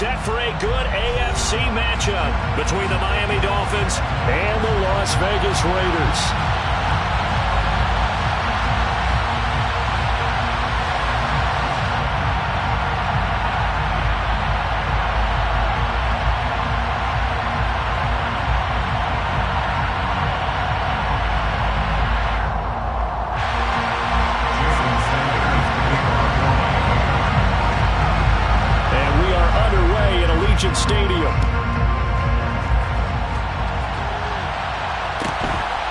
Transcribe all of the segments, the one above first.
set for a good AFC matchup between the Miami Dolphins and the Las Vegas Raiders. Stadium.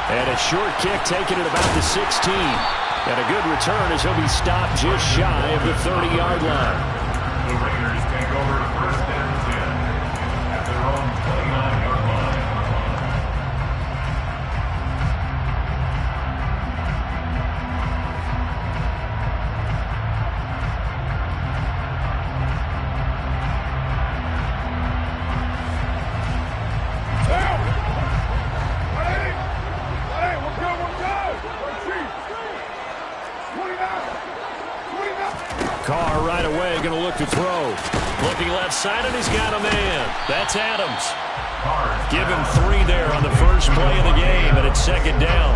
And a short kick taken at about the 16. And a good return as he'll be stopped just shy of the 30-yard line. The Raiders take over first and 10 at their own 29-yard line. Carr right away going to look to throw. Looking left side, and he's got a man. That's Adams. Give him 3 there on the first play of the game, and it's second down.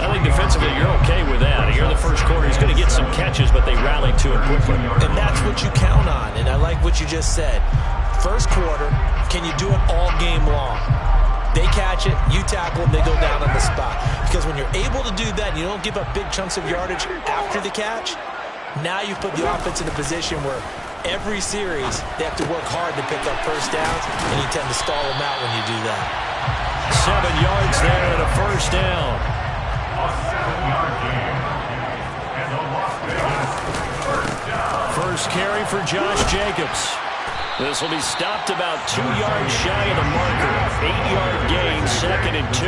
I think defensively you're okay with that. Here in the first quarter, he's going to get some catches, but they rallied to him quickly. And that's what you count on, and I like what you just said. First quarter, can you do it all game long? They catch it, you tackle them, they go down on the spot. Because when you're able to do that, and you don't give up big chunks of yardage after the catch, now you put the offense in a position where every series they have to work hard to pick up first downs, and you tend to stall them out when you do that. 7 yards there and a first down. A 7-yard gain. And the Las Vegas first down. First carry for Josh Jacobs. This will be stopped about 2 yards shy of the marker. 8-yard gain, second and 2.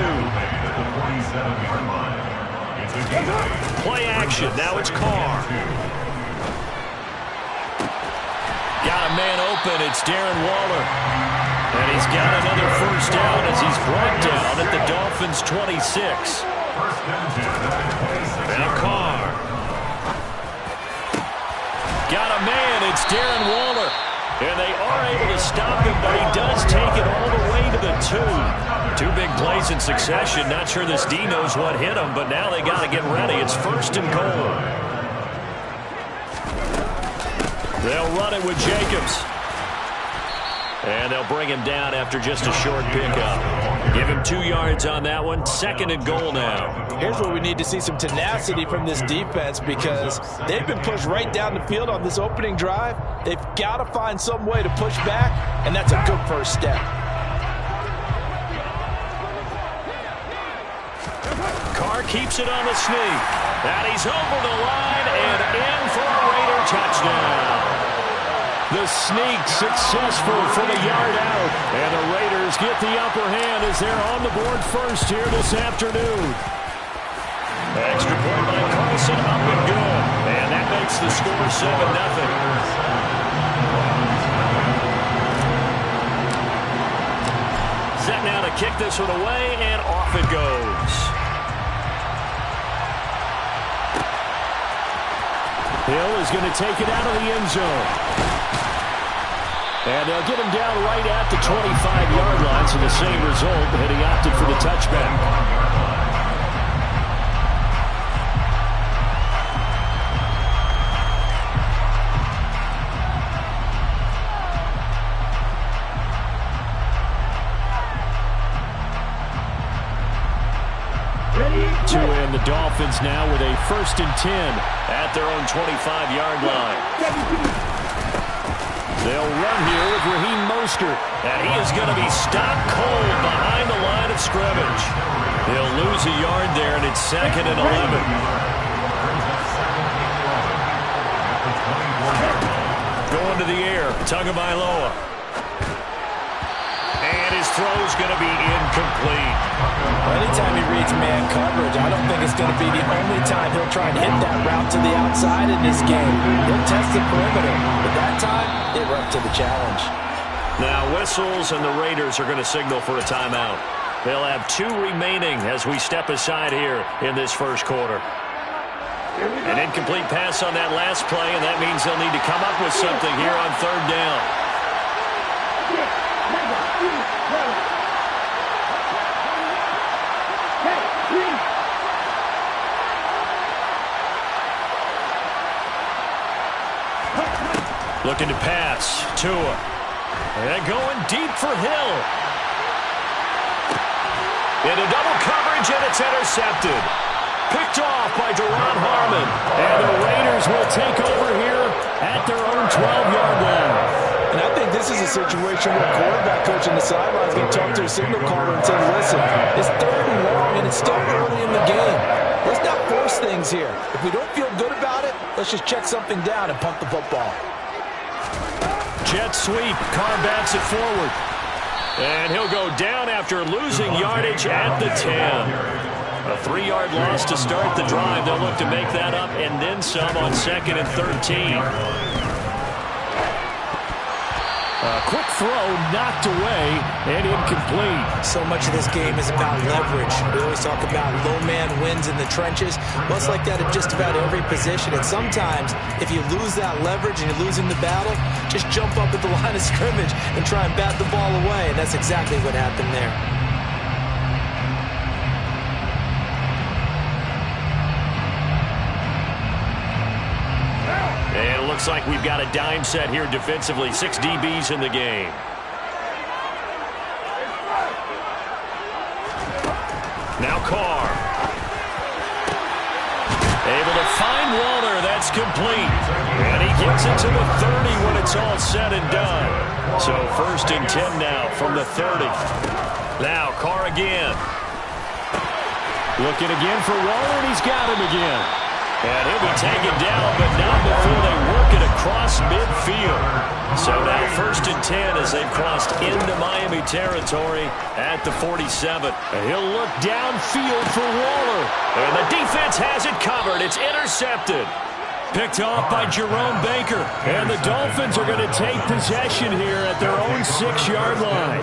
Play action. Now it's Carr. Got a man open. It's Darren Waller. And he's got another first down as he's brought down at the Dolphins' 26. Now Carr. Got a man. It's Darren Waller. And they are able to stop him, but he does take it all the way to the 2. 2 big plays in succession. Not sure this D knows what hit him, but now they got to get ready. It's first and goal. They'll run it with Jacobs. And they'll bring him down after just a short pickup. Give him 2 yards on that one. Second and goal now. Here's where we need to see some tenacity from this defense, because they've been pushed right down the field on this opening drive. They've got to find some way to push back, and that's a good first step. Carr keeps it on the sneak. And he's over the line and in for a Raider touchdown. The sneak successful from a yard out. And the Raiders get the upper hand as they're on the board first here this afternoon. Extra point by Carlson, up and good. And that makes the score 7-0. Set now to kick this one away, and off it goes. Hill is going to take it out of the end zone. And they'll get him down right at the 25-yard line, so the same result, and he opted for the touchback. To end the Dolphins now with a first and 10 at their own 25-yard line. They'll run here with Raheem Mostert, and he is going to be stopped cold behind the line of scrimmage. He'll lose a yard there, and it's second and 11. Going to the air, Tagovailoa. And his throw's going to be incomplete. Anytime he reads man coverage, I don't think it's going to be the only time he'll try and hit that route to the outside in this game. He'll test the perimeter, but that time, they were up to the challenge. Now whistles, and the Raiders are going to signal for a timeout. They'll have 2 remaining as we step aside here in this first quarter. An incomplete pass on that last play, and that means they'll need to come up with something here on third down. Looking to pass. Tua. And going deep for Hill. Into double coverage, and it's intercepted. Picked off by Duron Harmon. And the Raiders will take over here at their own 12-yard line. And I think this is a situation where quarterback coach on the sideline is going to talk to a signal caller and say, listen, it's 3rd and long, and it's still early in the game. Let's not force things here. If we don't feel good about it, let's just check something down and pump the football. Jet sweep. Carr bats it forward. And he'll go down after losing yardage at the 10. A 3-yard loss to start the drive. They'll look to make that up and then some on 2nd and 13. A quick throw knocked away and incomplete. So much of this game is about leverage. We always talk about low man wins in the trenches. Well, it's like that at just about every position. And sometimes, if you lose that leverage and you're losing the battle, just jump up at the line of scrimmage and try and bat the ball away. And that's exactly what happened there. And it looks like we've got a dime set here defensively. 6 DBs in the game. Now Carr. Able to find Waller. That's complete. And he gets it to the 30 when it's all said and done. So 1st and 10 now from the 30. Now Carr again. Looking again for Waller, and he's got him again. And he'll be taken down, but not before they work it across midfield. So now 1st and 10 as they've crossed into Miami territory at the 47. And he'll look downfield for Waller. And the defense has it covered. It's intercepted. Picked off by Jerome Baker. And the Dolphins are going to take possession here at their own 6-yard line.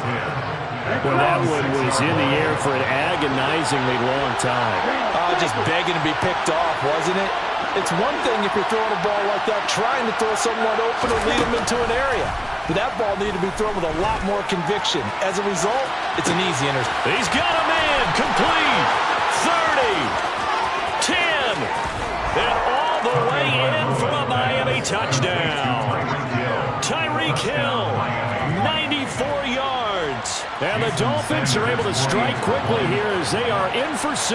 Well, that one was in the air for an agonizingly long time. Just begging to be picked off, wasn't it? It's one thing if you're throwing a ball like that, trying to throw someone open or lead them into an area. But that ball needed to be thrown with a lot more conviction. As a result, it's an easy interception. He's got a man. Complete. 30. 10. And all the way in for a Miami touchdown. Tyreek Hill. 94 yards. And the Dolphins are able to strike quickly here as they are in for 6.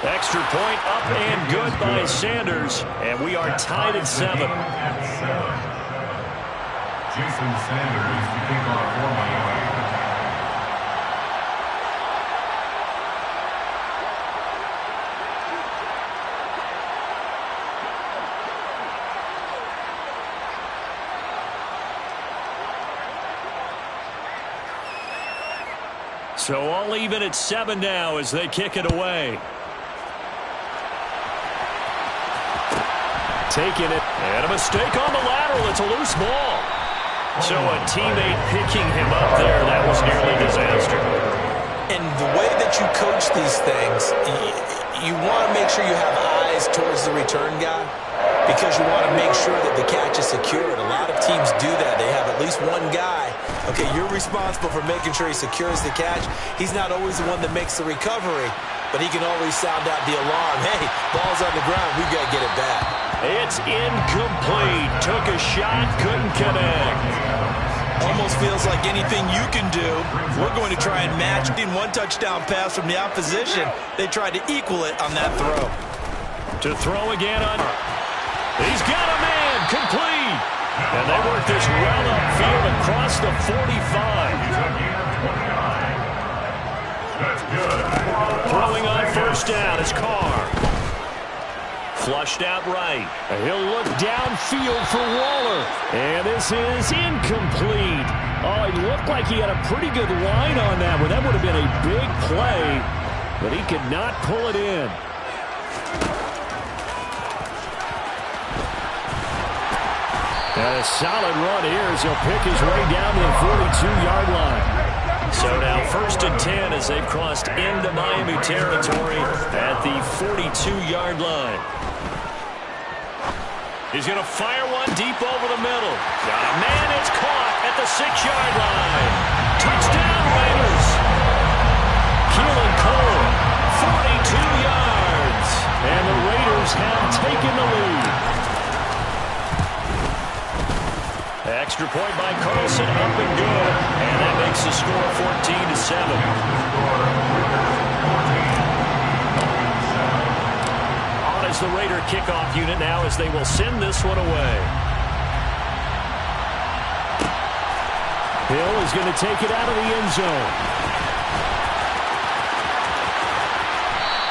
Extra point up and good by Sanders. And we are tied at 7. Jason Sanders to kick off for Miami. So all even at 7 now as they kick it away. Taking it. And a mistake on the lateral. It's a loose ball. So a teammate picking him up there. That was nearly disaster. And the way that you coach these things, you want to make sure you have eyes towards the return guy because you want to make sure that the catch is secured. A lot of teams do that. They have at least one guy. Okay, you're responsible for making sure he secures the catch. He's not always the one that makes the recovery, but he can always sound out the alarm. Hey, ball's on the ground. We've got to get it back. It's incomplete. Took a shot, couldn't connect. Almost feels like anything you can do, we're going to try and match. In one touchdown pass from the opposition, they tried to equal it on that throw. To throw again on. He's got a man. Complete. And they work this well upfield across the 45. That's good. Throwing on 1st down is Carr. Flushed out right. And he'll look downfield for Waller. And this is incomplete. Oh, it looked like he had a pretty good line on that one. That would have been a big play, but he could not pull it in. And a solid run here as he'll pick his way down to the 42-yard line. So now 1st and 10 as they've crossed into Miami territory at the 42-yard line. He's going to fire one deep over the middle. Got a man, it's caught at the 6-yard line. Touchdown, Raiders. Keelan Cole, 42 yards. And the Raiders have taken the lead. Extra point by Carlson, up and good. And that makes the score 14-7. On is the Raider kickoff unit now as they will send this one away. Hill is going to take it out of the end zone.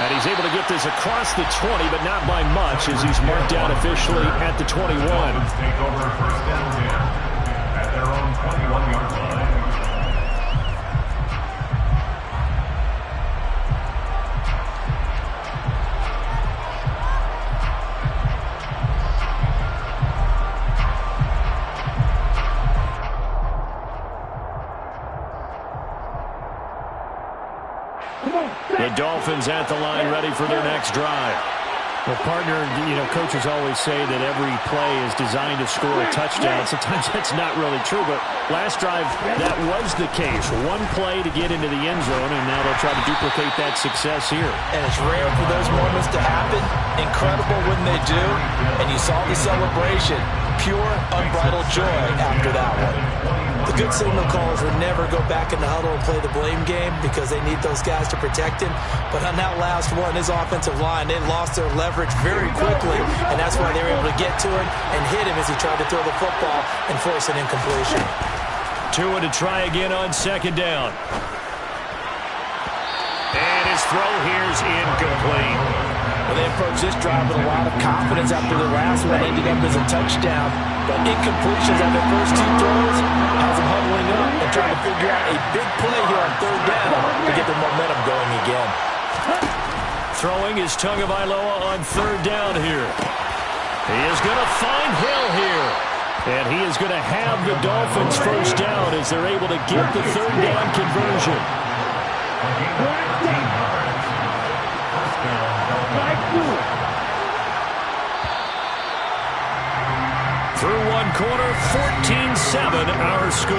And he's able to get this across the 20, but not by much as he's marked down officially at the 21. Take over first down 10 at their own 21-yard line. The Dolphins at the line ready for their next drive. Well, partner, coaches always say that every play is designed to score a touchdown. Sometimes that's not really true, but last drive, that was the case. One play to get into the end zone, and now they'll try to duplicate that success here. And it's rare for those moments to happen. Incredible when they do. And you saw the celebration. Pure, unbridled joy after that one. The good signal callers would never go back in the huddle and play the blame game because they need those guys to protect him. But on that last one, his offensive line, they lost their leverage very quickly, and that's why they were able to get to him and hit him as he tried to throw the football and force an incompletion. Tua to try again on second down. And his throw here's incomplete. Well, they approached this drive with a lot of confidence after the last one ended up as a touchdown. But incompletions on their first two throws has them huddling up and trying to figure out a big play here on third down to get their momentum going again. Throwing is Tagovailoa on third down here. He is going to find Hill here. And he is going to have the Dolphins first down as they're able to get the third down conversion. Through one quarter, 14-7 our score.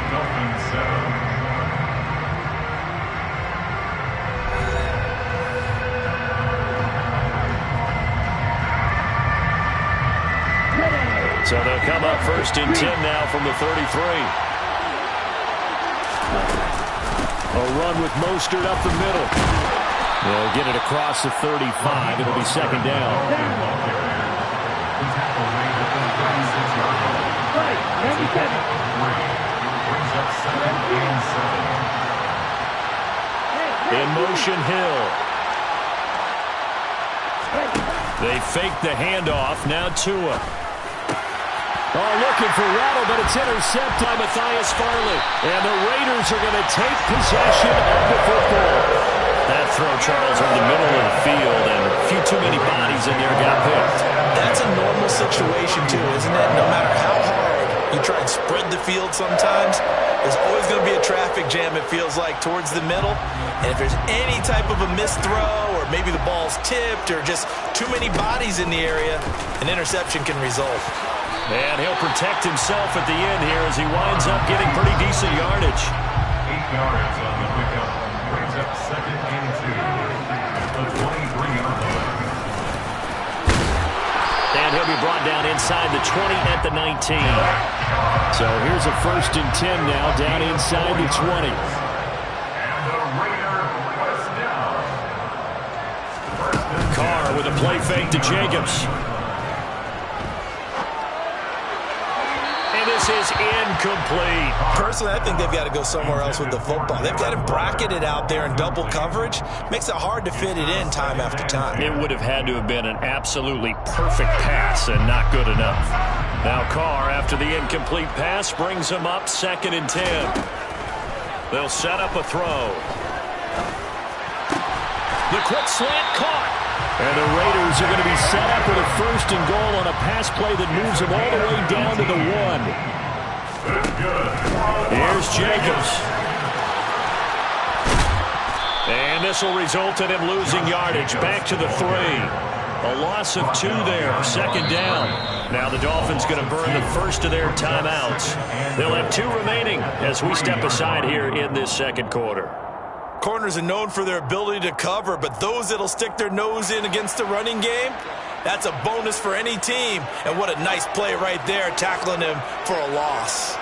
Dolphins 7. So they'll come up first and 10 now from the 33. A run with Mostert up the middle. They'll get it across the 35. It'll be second down. In motion, Hill. They fake the handoff. Now Tua. Oh, looking for Waddle, but it's intercepted by Matthias Farley. And the Raiders are going to take possession of the football. That throw, Charles, in the middle of the field, and a few too many bodies in there got picked. That's a normal situation, too, isn't it? No matter how hard you try and spread the field sometimes, there's always going to be a traffic jam, it feels like, towards the middle. And if there's any type of a missed throw, or maybe the ball's tipped, or just too many bodies in the area, an interception can result. And he'll protect himself at the end here as he winds up getting pretty decent yardage. 8 yards on the pickup. Brings up second and 2 at the 23-yard line. And he'll be brought down inside the 20 at the 19. So here's a first and 10 now down inside the 20. And the Raider was down. Carr with a play fake to Jacobs. This is incomplete. Personally, I think they've got to go somewhere else with the football. They've got him bracketed out there in double coverage. Makes it hard to fit it in time after time. It would have had to have been an absolutely perfect pass and not good enough. Now Carr, after the incomplete pass, brings him up second and 10. They'll set up a throw. The quick slant caught. And the Raiders are going to be set up with a first and goal on a pass play that moves them all the way down to the 1. Here's Jacobs. And this will result in him losing yardage. Back to the 3. A loss of 2 there. Second down. Now the Dolphins going to burn the first of their timeouts. They'll have 2 remaining as we step aside here in this second quarter. Corners are known for their ability to cover, but those that'll stick their nose in against the running game, That's a bonus for any team. And what a nice play right there, tackling him for a loss.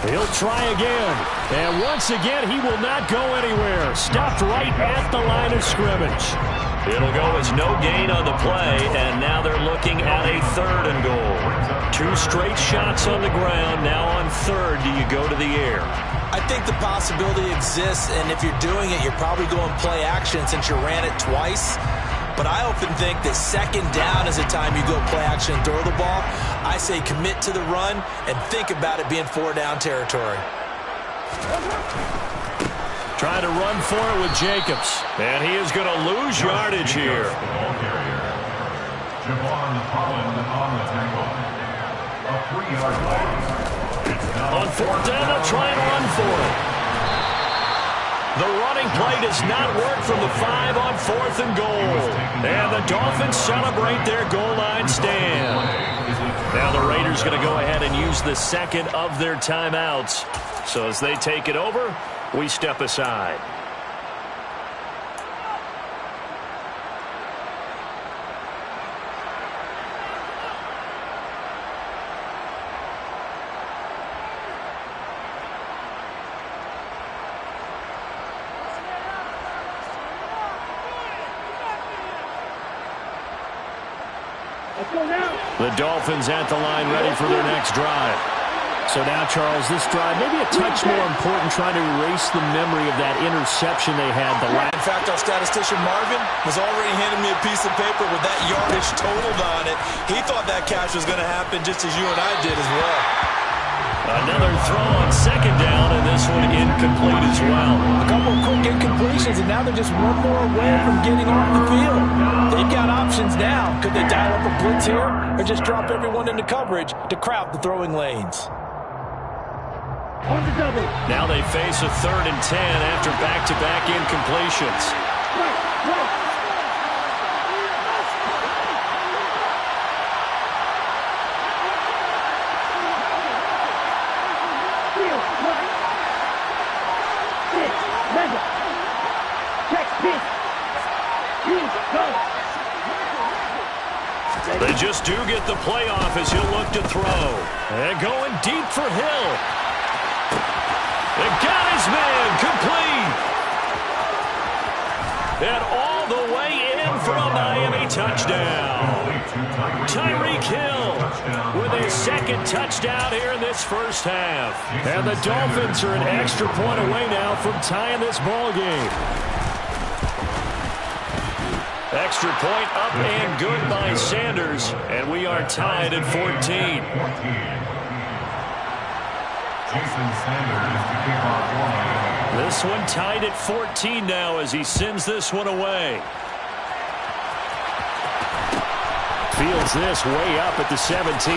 He'll try again. And once again, he will not go anywhere. Stopped right at the line of scrimmage. It'll go as no gain on the play, and now they're looking at a 3rd and goal. 2 straight shots on the ground. Now on 3rd, do you go to the air? I think the possibility exists, and if you're doing it, you're probably going play action since you ran it twice. But I often think that 2nd down is the time you go play action and throw the ball. I say commit to the run and think about it being 4-down territory. Trying to run for it with Jacobs. And he is going to lose yardage here. Javon Holland on the tackle. A 3-yard line. On 4th down, they'll try and run for it. The running play does not work from the 5 on 4th and goal. And the Dolphins celebrate their goal line stand. Now the Raiders going to go ahead and use the 2nd of their timeouts. So as they take it over, we step aside. The Dolphins at the line ready for their next drive. So now, Charles, this drive maybe a touch more important, trying to erase the memory of that interception they had the last. In fact, our statistician Marvin was already handing me a piece of paper with that yardage totaled on it. He thought that catch was going to happen just as you and I did as well. Another throw on 2nd down, and this one incomplete as well. A couple of quick incompletions, and now they're just one more away from getting off the field. They've got options now. Could they dial up a blitz here or just drop everyone into coverage to crowd the throwing lanes? Now they face a 3rd and 10 after back-to-back incompletions. They just do get the playoff as he'll look to throw. And going deep for Hill. They got his man complete. And all the way in for a Miami touchdown. Tyreek Hill with his 2nd touchdown here in this first half. And the Dolphins are an extra point away now from tying this ball game. Extra point up and good by Sanders. And we are tied at 14. Jason Sanders to kick off one. This one tied at 14 now as he sends this one away. Fields this way up at the 17.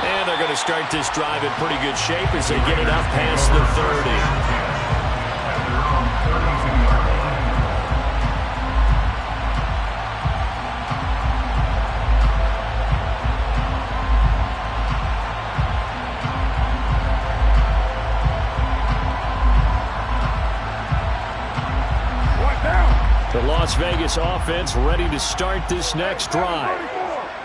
And they're going to start this drive in pretty good shape as they get it up past the 30. The Las Vegas offense ready to start this next drive.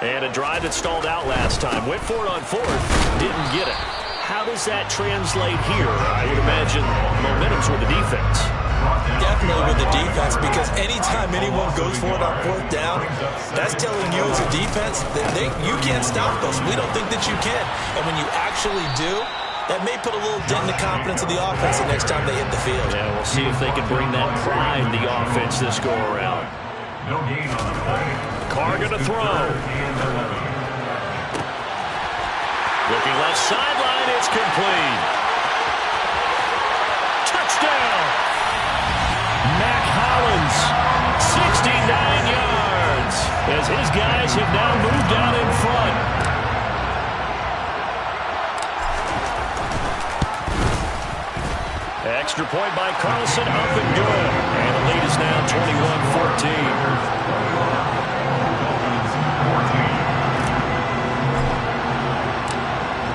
And a drive that stalled out last time. Went for it on 4th. Didn't get it. How does that translate here? I would imagine momentum's with the defense. Definitely with the defense, because anytime anyone goes for it on 4th down, that's telling you as a defense that you can't stop us. We don't think that you can. And when you actually do, that may put a little dent in the confidence of the offense the next time they hit the field. Yeah, we'll see if they can bring that pride in the offense this go around. No gain on the play. Carr going to throw. Looking left sideline, it's complete. Touchdown! Mac Hollins, 69 yards as his guys have now moved out in front. Extra point by Carlson, up and good. And the lead is now 21-14.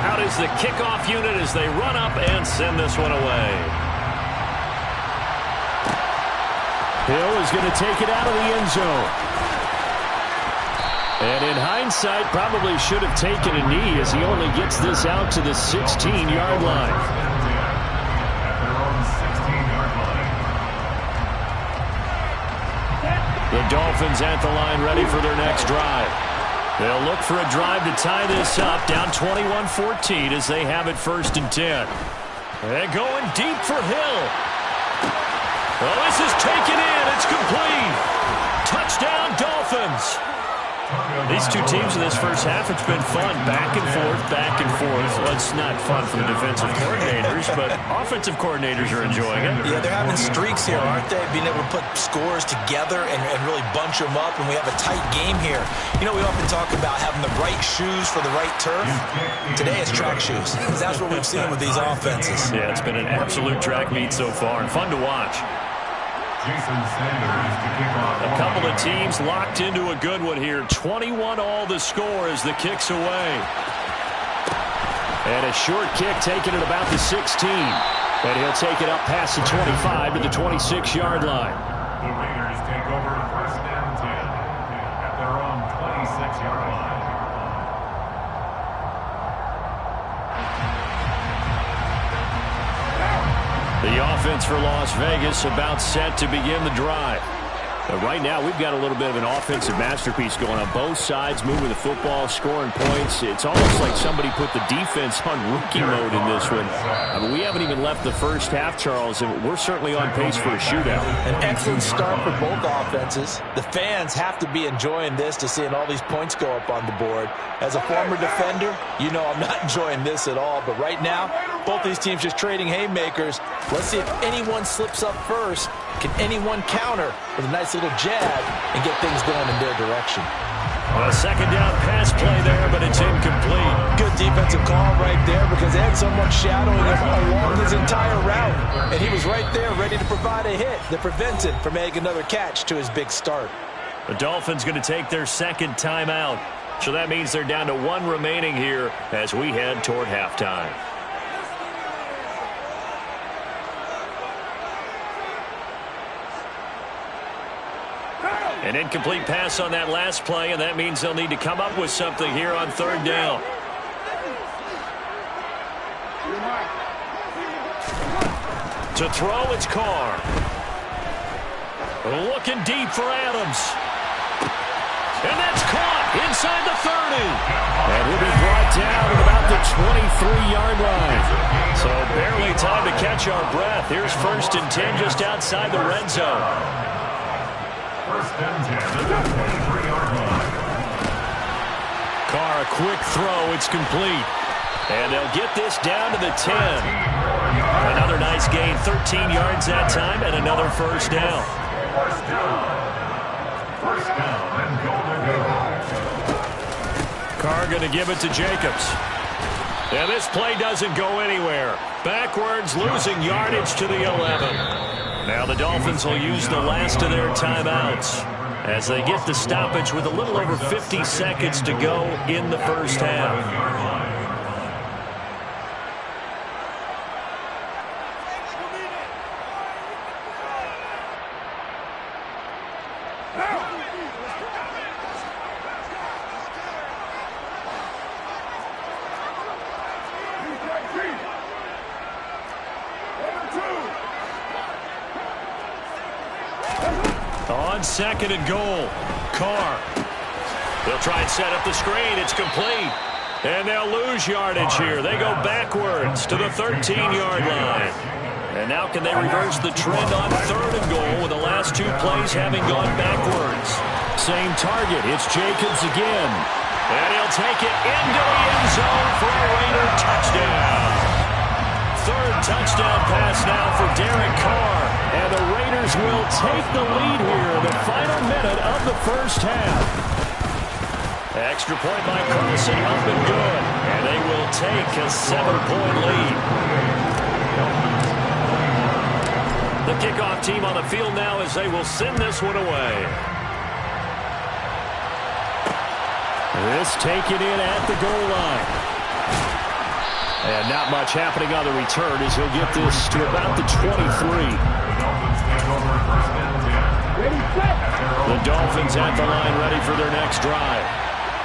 Out is the kickoff unit as they run up and send this one away. Hill is going to take it out of the end zone. And in hindsight, probably should have taken a knee as he only gets this out to the 16-yard line. The Dolphins at the line ready for their next drive. They'll look for a drive to tie this up, down 21-14 as they have it 1st and 10. They're going deep for Hill. Well, this is taken in. It's complete. Touchdown, Dolphins. These two teams in this first half, it's been fun. Back and forth, back and forth. Well, it's not fun for the defensive coordinators, but offensive coordinators are enjoying it. Yeah, they're having streaks here, aren't they? Being able to put scores together and really bunch them up, and we have a tight game here. You know, we often talk about having the right shoes for the right turf. Today it's track shoes. That's what we've seen with these offenses. Yeah, it's been an absolute track meet so far and fun to watch. Jason Sanders to kick off. A couple of teams locked into a good one here. 21 all the score as the kick's away. And a short kick taken at about the 16. And he'll take it up past the 25 to the 26-yard line. The Raiders take over 1st and 10 at their own 26-yard line. The offense for Las Vegas about set to begin the drive. But right now, we've got a little bit of an offensive masterpiece going on both sides, moving the football, scoring points. It's almost like somebody put the defense on rookie mode in this one. I mean, we haven't even left the first half, Charles, and we're certainly on pace for a shootout. An excellent start for both offenses. The fans have to be enjoying this to seeing all these points go up on the board. As a former defender, you know I'm not enjoying this at all. But right now, both these teams just trading haymakers. Let's see if anyone slips up first. Can anyone counter with a nice little jab and get things going in their direction? A second down pass play there, but it's incomplete. Good defensive call right there because they had someone shadowing him along his entire route. And he was right there ready to provide a hit that prevents him from making another catch to his big start. The Dolphins going to take their second timeout. So that means they're down to one remaining here as we head toward halftime. An incomplete pass on that last play, and that means they'll need to come up with something here on 3rd down. To throw, it's Carr. Looking deep for Adams. And that's caught inside the 30. And he'll be brought down at about the 23-yard line. So barely time to catch our breath. Here's 1st and 10 just outside the red zone. 1st and 10 at the 23-yard line. Carr, a quick throw. It's complete. And they'll get this down to the 10. Another nice gain, 13 yards that time, and another 1st down. 1st down. 1st down and goal to go. Carr going to give it to Jacobs. And this play doesn't go anywhere. Backwards, losing yardage to the 11. Now the Dolphins will use the last of their timeouts as they get the stoppage with a little over 50 seconds to go in the first half. On 2nd and goal, Carr. They'll try and set up the screen. It's complete. And they'll lose yardage here. They go backwards to the 13-yard line. And now can they reverse the trend on 3rd and goal with the last 2 plays having gone backwards? Same target. It's Jacobs again. And he'll take it into the end zone for a Raider touchdown. 3rd touchdown pass now for Derek Carr. And the Raiders will take the lead here in the final minute of the first half. Extra point by Carlson, up and good. And they will take a 7-point lead. The kickoff team on the field now as they will send this one away. This taken in at the goal line. And not much happening on the return as he'll get this to about the 23. The Dolphins take over 1st and 10. The Dolphins at the line ready for their next drive.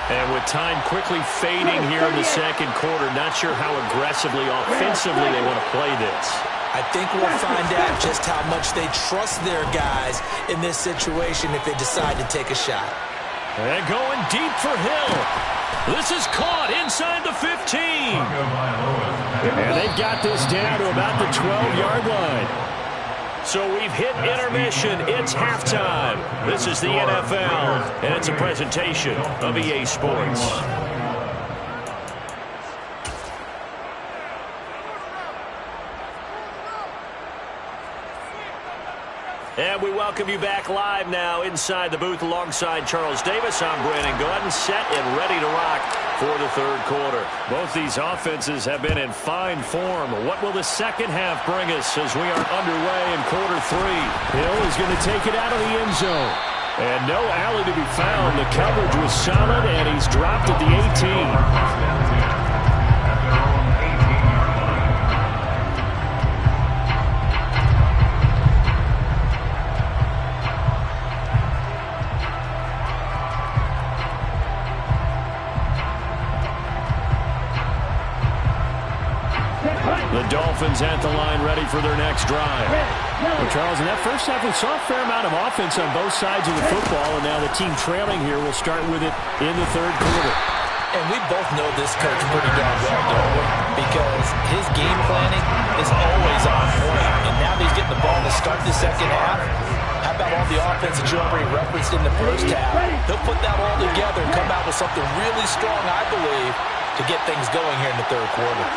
And with time quickly fading here in the second quarter, not sure how aggressively, offensively they want to play this. I think we'll find out just how much they trust their guys in this situation if they decide to take a shot. And going deep for Hill. This is caught inside the 15. And they've got this down to about the 12-yard line. So we've hit intermission. It's halftime. This is the NFL, and it's a presentation of EA Sports. And we welcome you back live now inside the booth alongside Charles Davis. I'm Brandon Gaudin, set and ready to rock for the third quarter. Both these offenses have been in fine form. What will the second half bring us as we are underway in quarter three? Hill is going to take it out of the end zone. And no alley to be found. The coverage was solid, and he's dropped at the 18. The Dolphins at the line ready for their next drive. Well, Charles, in that first half, we saw a fair amount of offense on both sides of the football, and now the team trailing here will start with it in the third quarter. And we both know this coach pretty darn well, don't we? Because his game planning is always on point. And now that he's getting the ball to start the second half, how about all the offense that you already referenced in the first half? He'll put that all together and come out with something really strong, I believe, to get things going here in the third quarter.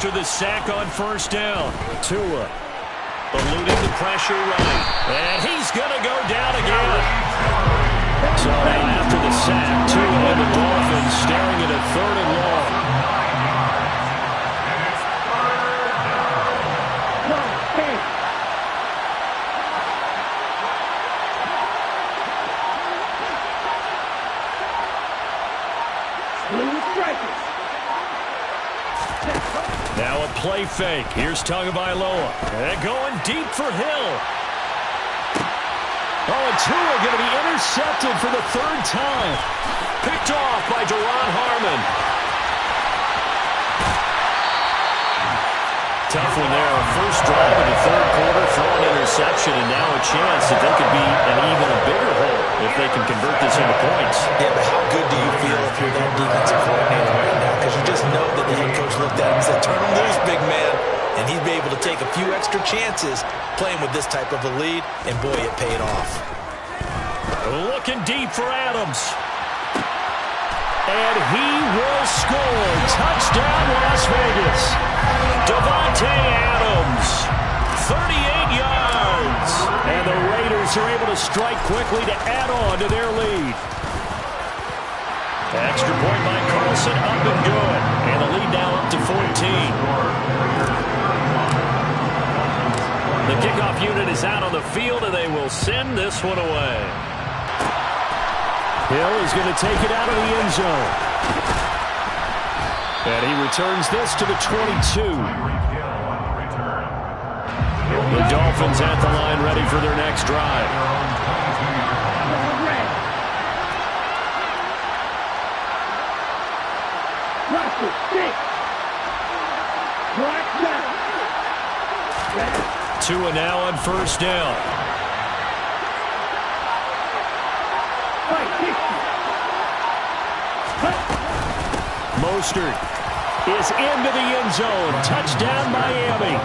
After the sack on first down, Tua eluding the pressure right. And he's going to go down again. So now after the sack, Tua and the Dolphins staring at a third and long. Now a play fake. Here's Tagovailoa. And going deep for Hill. Oh, and Tua going to be intercepted for the third time. Picked off by Duron Harmon. Tough one there. First drive of the third quarter, throw an interception, and now a chance that they could be an even a bigger hole if they can convert this into points. Yeah, but how good do you feel if you're that defensive coordinator right now? Because you just know that the head coach looked at him and said, turn him loose, big man. And he'd be able to take a few extra chances playing with this type of a lead, and boy, it paid off. Looking deep for Adams. And he will score. Touchdown, Las Vegas. Davante Adams, 38 yards. And the Raiders are able to strike quickly to add on to their lead. Extra point by Carlson, up and good. And the lead now up to 14. The kickoff unit is out on the field, and they will send this one away. Hill is going to take it out of the end zone. And he returns this to the 22. The Dolphins at the line ready for their next drive. Tua now on first down. Mostert is into the end zone. Touchdown, Miami.